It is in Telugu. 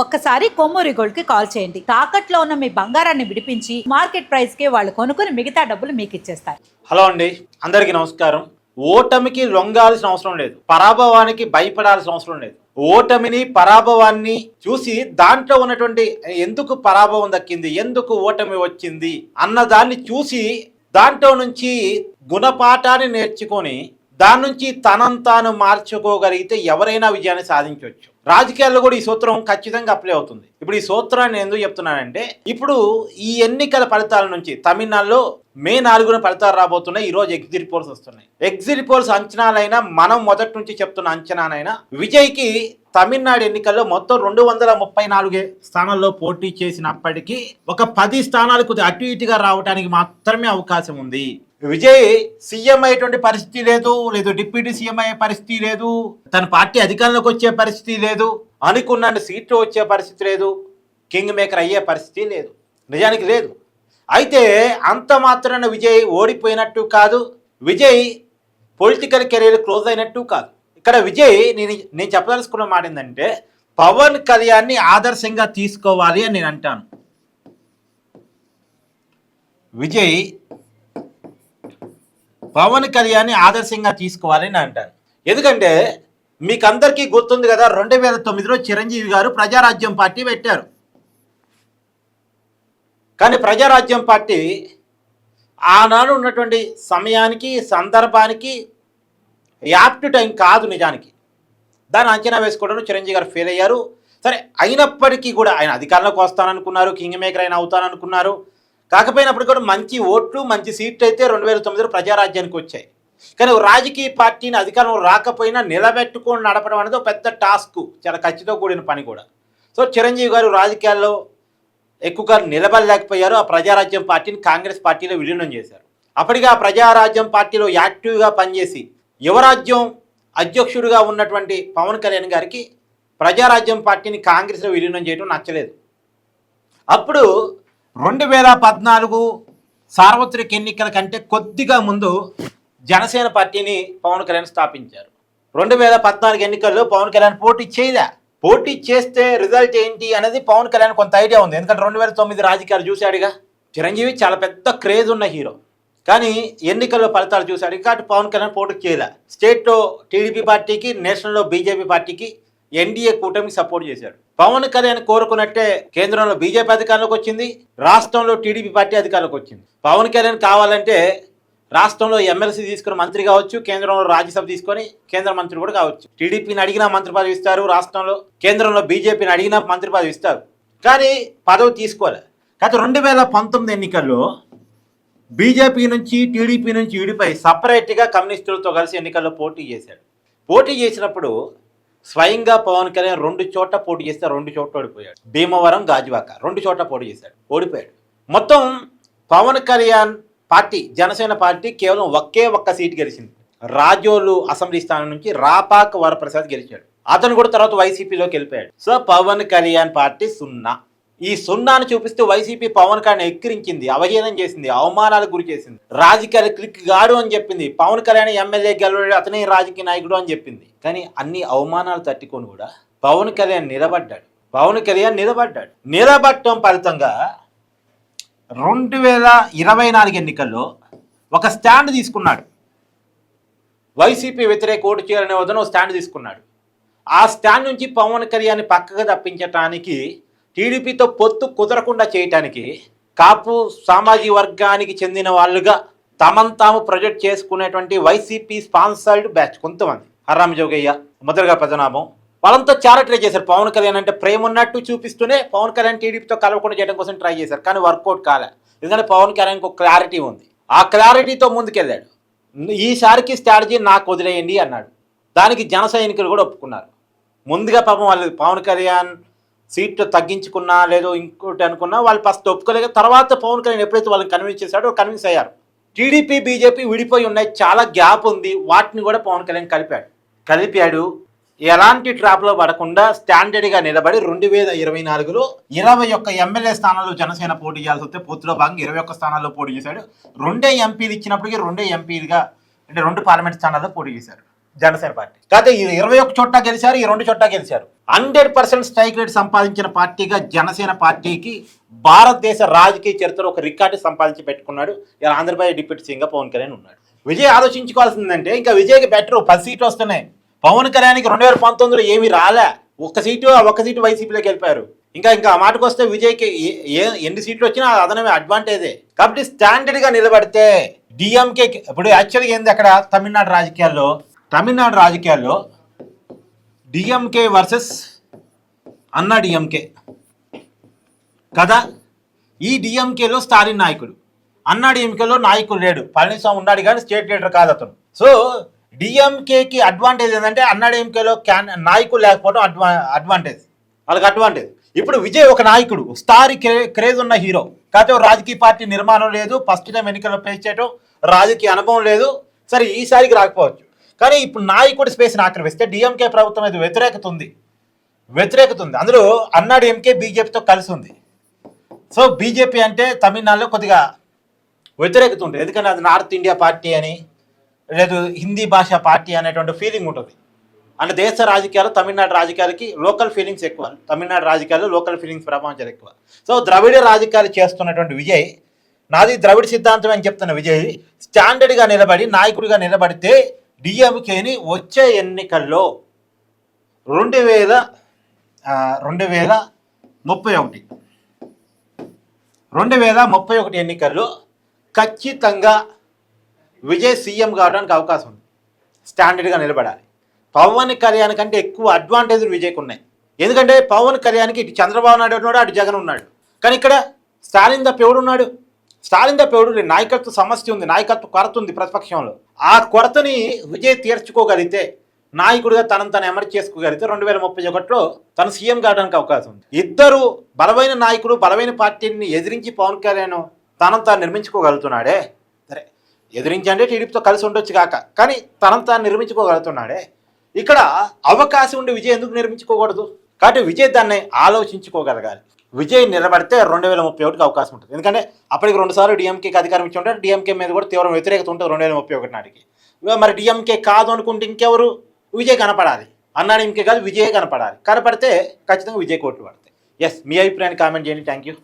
ఒక్కసారి కొమ్మూరి గోల్డ్ కి కాల్ చేయండి. తాకట్లో ఉన్న మీ బంగారాన్ని విడిపించి మార్కెట్ ప్రైస్ కి వాళ్ళు కొనుక్కుని మిగతా డబ్బులు మీకు ఇచ్చేస్తారు. హలో అండి, అందరికీ నమస్కారం. ఓటమికి లొంగాల్సిన అవసరం లేదు, పరాభవానికి భయపడాల్సిన అవసరం లేదు. ఓటమిని పరాభవాన్ని చూసి దాంట్లో ఉన్నటువంటి ఎందుకు పరాభవం దక్కింది, ఎందుకు ఓటమి వచ్చింది అన్న దాన్ని చూసి దాంట్లో నుంచి గుణపాఠాన్ని నేర్చుకొని దాని నుంచి తనంతాను మార్చుకోగలిగితే ఎవరైనా విజయాన్ని సాధించవచ్చు. రాజకీయాల్లో కూడా ఈ సూత్రం ఖచ్చితంగా అప్లై అవుతుంది. ఇప్పుడు ఈ సూత్రాన్ని ఎందుకు చెప్తున్నానంటే, ఇప్పుడు ఈ ఎన్నికల ఫలితాల నుంచి తమిళనాడులో మే 4న ఫలితాలు రాబోతున్నాయి. ఈ రోజు ఎగ్జిట్ పోల్స్ వస్తున్నాయి. ఎగ్జిట్ పోల్స్ అంచనాలైనా మనం మొదటి నుంచి చెప్తున్న అంచనానైనా విజయ్కి తమిళనాడు ఎన్నికల్లో మొత్తం 234 స్థానాల్లో పోటీ చేసినప్పటికీ ఒక 10 స్థానాలకు అటు ఇటుగా రావడానికి మాత్రమే అవకాశం ఉంది. విజయ్ సీఎం అయ్యేటువంటి పరిస్థితి లేదు, డిప్యూటీ సీఎం అయ్యే పరిస్థితి లేదు, తన పార్టీ అధికారంలోకి వచ్చే పరిస్థితి లేదు, అనుకున్న సీట్లు వచ్చే పరిస్థితి లేదు, కింగ్ మేకర్ అయ్యే పరిస్థితి లేదు, నిజానికి లేదు. అయితే అంత మాత్రాన విజయ్ ఓడిపోయినట్టు కాదు, విజయ్ పొలిటికల్ కెరీర్ క్లోజ్ అయినట్టు కాదు. ఇక్కడ విజయ్ నేను చెప్పదలుచుకున్న మాట ఏంటంటే, పవన్ కళ్యాణ్ని ఆదర్శంగా తీసుకోవాలి అని నేను అంటాను. విజయ్ పవన్ కళ్యాణ్ని ఆదర్శంగా తీసుకోవాలని నేను అంటాను. ఎందుకంటే మీకు అందరికీ గుర్తుంది కదా, 2009లో చిరంజీవి గారు ప్రజారాజ్యం పార్టీ పెట్టారు. కానీ ప్రజారాజ్యం పార్టీ ఆనాడు ఉన్నటువంటి సమయానికి సందర్భానికి యాప్ట్ టైం కాదు నిజానికి. దాన్ని అంచనా వేసుకోవడం చిరంజీవి గారు ఫెయిల్ అయ్యారు. సరే, అయినప్పటికీ కూడా ఆయన అధికారంలోకి వస్తాననుకున్నారు, కింగ్ మేకర్ అయినా అవుతాననుకున్నారు. కాకపోయినప్పుడు కూడా మంచి ఓట్లు మంచి సీట్లు అయితే 2009లో ప్రజారాజ్యానికి వచ్చాయి. కానీ రాజకీయ పార్టీని అధికారం రాకపోయినా నిలబెట్టుకొని నడపడం అనేది ఒక పెద్ద టాస్క్, చాలా ఖచ్చితంగా కూడిన పని కూడా. సో చిరంజీవి గారు రాజకీయాల్లో ఎక్కువగా నిలబడలేకపోయారు. ఆ ప్రజారాజ్యం పార్టీని కాంగ్రెస్ పార్టీలో విలీనం చేశారు. అప్పటికి ఆ ప్రజారాజ్యం పార్టీలో యాక్టివ్గా పనిచేసి యువరాజ్యం అధ్యక్షుడిగా ఉన్నటువంటి పవన్ కళ్యాణ్ గారికి ప్రజారాజ్యం పార్టీని కాంగ్రెస్లో విలీనం చేయడం నచ్చలేదు. అప్పుడు 2014 సార్వత్రిక ఎన్నికల కంటే కొద్దిగా ముందు జనసేన పార్టీని పవన్ కళ్యాణ్ స్థాపించారు. 2014 ఎన్నికల్లో పవన్ కళ్యాణ్ పోటీ చేస్తే రిజల్ట్ ఏంటి అనేది పవన్ కళ్యాణ్ కొంత ఐడియా ఉంది. ఎందుకంటే 2009 రాజకీయాలు చూశాడుగా. చిరంజీవి చాలా పెద్ద క్రేజ్ ఉన్న హీరో, కానీ ఎన్నికల్లో ఫలితాలు చూశాడు కాబట్టి పవన్ కళ్యాణ్ పోటీ చేయలే. స్టేట్లో టీడీపీ పార్టీకి, నేషనల్లో బీజేపీ పార్టీకి, ఎన్డీఏ కూటమికి సపోర్ట్ చేశాడు. పవన్ కళ్యాణ్ కోరుకున్నట్టే కేంద్రంలో బీజేపీ అధికారంలోకి వచ్చింది, రాష్ట్రంలో టీడీపీ పార్టీ అధికారంలోకి వచ్చింది. పవన్ కళ్యాణ్ కావాలంటే రాష్ట్రంలో ఎమ్మెల్సీ తీసుకుని మంత్రి కావచ్చు, కేంద్రంలో రాజ్యసభ తీసుకొని కేంద్ర మంత్రి కూడా కావచ్చు. టీడీపీని అడిగినా మంత్రి పదవి ఇస్తారు రాష్ట్రంలో, కేంద్రంలో బీజేపీని అడిగినా మంత్రి పదవి ఇస్తారు, కానీ పదవి తీసుకోలే. కాకపోతే 2019 ఎన్నికల్లో బీజేపీ నుంచి టీడీపీ నుంచి విడిపోయి సపరేట్గా కమ్యూనిస్టులతో కలిసి ఎన్నికల్లో పోటీ చేశాడు. పోటీ చేసినప్పుడు స్వయంగా పవన్ కళ్యాణ్ 2 చోట్ల పోటీ చేస్తే 2 చోట్ల ఓడిపోయాడు. భీమవరం, గాజువాక 2 చోట్ల పోటీ చేశాడు, ఓడిపోయాడు. మొత్తం పవన్ కళ్యాణ్ పార్టీ జనసేన పార్టీ కేవలం ఒక్క సీటు గెలిచింది. రాజోలు అసెంబ్లీ స్థానం నుంచి రాపాక వరప్రసాద్ గెలిచాడు. అతను కూడా తర్వాత వైసీపీలోకి వెళ్ళిపోయాడు. So Pawan Kalyan party 0. ఈ 0ని చూపిస్తూ వైసీపీ పవన్ కళ్యాణ్ ఎక్కిరించింది, అవహేళన చేసింది, అవమానాలకు గురి చేసింది, రాజకీయాలు క్లిక్ గాడు అని చెప్పింది. పవన్ కళ్యాణ్ ఎమ్మెల్యే గెలవడు, అతనే రాజకీయ నాయకుడు అని చెప్పింది. కానీ అన్ని అవమానాలు తట్టుకొని కూడా పవన్ కళ్యాణ్ నిలబడ్డాడు. నిలబడటం ఫలితంగా 2024 ఎన్నికల్లో ఒక స్టాండ్ తీసుకున్నాడు. వైసీపీ వ్యతిరేక ఓటు చేయాలనే వదన స్టాండ్ తీసుకున్నాడు. ఆ స్టాండ్ నుంచి పవన్ కళ్యాణ్ పక్కగా తప్పించటానికి, టీడీపీతో పొత్తు కుదరకుండా చేయటానికి కాపు సామాజిక వర్గానికి చెందిన వాళ్ళుగా తాము ప్రొజెక్ట్ చేసుకునేటువంటి వైసీపీ స్పాన్సర్డ్ బ్యాచ్ కొంతమంది, హర్రామ్ జోగయ్య మొదలుగా పదనామం, వాళ్ళంతా చాలా ట్రై చేశారు. పవన్ కళ్యాణ్ అంటే ప్రేమ ఉన్నట్టు చూపిస్తూనే పవన్ కళ్యాణ్ టీడీపీతో కలవకుండా చేయడం కోసం ట్రై చేశారు, కానీ వర్కౌట్ కాలే. ఎందుకంటే పవన్ కళ్యాణ్కి ఒక క్లారిటీ ఉంది, ఆ క్లారిటీతో ముందుకెళ్ళాడు. ఈసారికి స్ట్రాటజీ నాకు వదిలేయండి అన్నాడు. దానికి జన సైనికులు కూడా ఒప్పుకున్నారు. ముందుగా పాపం వాళ్ళు పవన్ కళ్యాణ్ సీట్లు తగ్గించుకున్నా లేదో ఇంకోటి అనుకున్నా వాళ్ళు ఫస్ట్ ఒప్పుకోలేక, తర్వాత పవన్ కళ్యాణ్ ఎప్పుడైతే వాళ్ళని కన్విన్స్ చేశాడో కన్విన్స్ అయ్యారు. టీడీపీ బీజేపీ విడిపోయి ఉన్నాయి, చాలా గ్యాప్ ఉంది, వాటిని కూడా పవన్ కళ్యాణ్ కలిపాడు. ఎలాంటి ట్రాప్లో పడకుండా స్టాండర్డ్గా నిలబడి 2024లో 21 ఎమ్మెల్యే స్థానాల్లో జనసేన పోటీ చేయాల్సి వస్తే పొత్తులో భాగంగా 21 స్థానాల్లో పోటీ చేశాడు. 2 ఎంపీలు ఇచ్చినప్పటికీ 2 ఎంపీలుగా అంటే 2 పార్లమెంట్ స్థానాల్లో పోటీ చేశారు జనసేన పార్టీ. కాకపోతే 21 చోట్ల గెలిచారు, ఈ 2 చోట్ల గెలిచారు. 100% స్ట్రైక్ రేట్ సంపాదించిన పార్టీగా జనసేన పార్టీకి భారతదేశ రాజకీయ చరిత్రలో ఒక రికార్డు సంపాదించి పెట్టుకున్నాడు. ఇలా ఆంధ్రప్రదేశ్ డిప్యూటీ సీఎంగా పవన్ కళ్యాణ్ ఉన్నాడు. విజయ్ ఆలోచించుకోవాల్సిందంటే ఇంకా విజయ్కి బెటర్ 10 సీట్లు వస్తున్నాయి. పవన్ కళ్యాణ్కి 2019లో ఏమీ రాలే, ఒక్క సీటు వైసీపీలోకి వెళ్ళిపోయారు. ఇంకా ఆ మాటకు వస్తే విజయ్కి ఎన్ని సీట్లు వచ్చినా అదనమే అడ్వాంటేజే. కాబట్టి స్టాండర్డ్గా నిలబడితే డిఎంకే ఇప్పుడు యాక్చువల్గా ఏంది అక్కడ తమిళనాడు రాజకీయాల్లో డిఎంకే వర్సెస్ అన్నా డిఎంకే కదా. ఈ డిఎంకేలో స్టాలిన్ నాయకుడు, అన్నా డిఎంకేలో నాయకుడు లేడు. పళనిస్వామి ఉన్నాడు కానీ స్టేట్ లీడర్ కాదు అతను. సో డిఎంకేకి అడ్వాంటేజ్ ఏంటంటే అన్నా డిఎంకేలో నాయకుడు లేకపోవడం అడ్వాంటేజ్, వాళ్ళకి అడ్వాంటేజ్. ఇప్పుడు విజయ్ ఒక నాయకుడు, స్టార్ క్రేజ్ ఉన్న హీరో, కాకపోతే రాజకీయ పార్టీ నిర్మాణం లేదు, ఫస్ట్ టైం ఎన్నికల్లో ఫేస్ చేయడం, రాజకీయ అనుభవం లేదు. సరే ఈసారికి రాకపోవచ్చు, కానీ ఇప్పుడు నాయకుడి స్పేస్ని ఆక్రమిస్తే డిఎంకే ప్రభుత్వం మీద వ్యతిరేకత ఉంది. అందులో అన్నా డిఎంకే బీజేపీతో కలిసి ఉంది. సో బీజేపీ అంటే తమిళనాడులో కొద్దిగా వ్యతిరేకత ఉంటుంది, ఎందుకంటే అది నార్త్ ఇండియా పార్టీ అని, లేదు హిందీ భాష పార్టీ అనేటువంటి ఫీలింగ్ ఉంటుంది. అంటే దేశ రాజకీయాలు తమిళనాడు రాజకీయాలకి లోకల్ ఫీలింగ్స్ ఎక్కువ, తమిళనాడు రాజకీయాలు లోకల్ ఫీలింగ్స్ ప్రభావం ఎక్కువ. సో ద్రవిడ రాజకీయాలు చేస్తున్నటువంటి విజయ్, నాది ద్రవిడ సిద్ధాంతం అని చెప్తున్న విజయ్ స్టాండర్డ్గా నిలబడి నాయకుడిగా నిలబడితే డిఎంకేని వచ్చే ఎన్నికల్లో 2031 ఎన్నికల్లో ఖచ్చితంగా విజయ్ సీఎం కావడానికి అవకాశం ఉంది. స్టాండర్డ్గా నిలబడాలి. పవన్ కళ్యాణ్ కంటే ఎక్కువ అడ్వాంటేజ్లు విజయ్కి ఉన్నాయి. ఎందుకంటే పవన్ కళ్యాణ్కి ఇటు చంద్రబాబు నాయుడు ఉన్నాడు, అటు జగన్ ఉన్నాడు. కానీ ఇక్కడ స్టాలిన్ తప్ప ఎవడున్నాడు? నాయకత్వ సమస్య ఉంది, నాయకత్వ కొరత ఉంది ప్రతిపక్షంలో. ఆ కొరతని విజయ్ తీర్చుకోగలిగితే, నాయకుడిగా తను ఎమర్జ్ చేసుకోగలిగితే 2031లో తను సీఎం కావడానికి అవకాశం ఉంది. ఇద్దరు బలమైన నాయకుడు, బలమైన పార్టీని ఎదిరించి పవన్ కళ్యాణ్ తాను నిర్మించుకోగలుగుతున్నాడే. సరే ఎదిరించి అంటే టీడీపీతో కలిసి ఉండొచ్చు కాక, కానీ తాను నిర్మించుకోగలుగుతున్నాడే. ఇక్కడ అవకాశం ఉండి విజయ్ ఎందుకు నిర్మించుకోకూడదు? కాబట్టి విజయ్ దాన్ని ఆలోచించుకోగలగాలి. విజయ్ నిలబడితే 2031కి అవకాశం ఉంటుంది. ఎందుకంటే అప్పటికి 2 సార్లు డిఎంకేకి అధికారం ఇచ్చి ఉంటారు. డిఎంకే మీద కూడా తీవ్ర వ్యతిరేకత ఉంటుంది 2031 నాటికి. మరి డిఎంకే కాదు అనుకుంటే ఇంకెవరు? విజయ్ కనపడాలి. అన్నా డిఎంకే కాదు, విజయ్ కనపడాలి. కనపడితే ఖచ్చితంగా విజయ్ కోట్లు పడతాయి. ఎస్, మీ అభిప్రాయాన్ని కామెంట్ చేయండి. Thank you.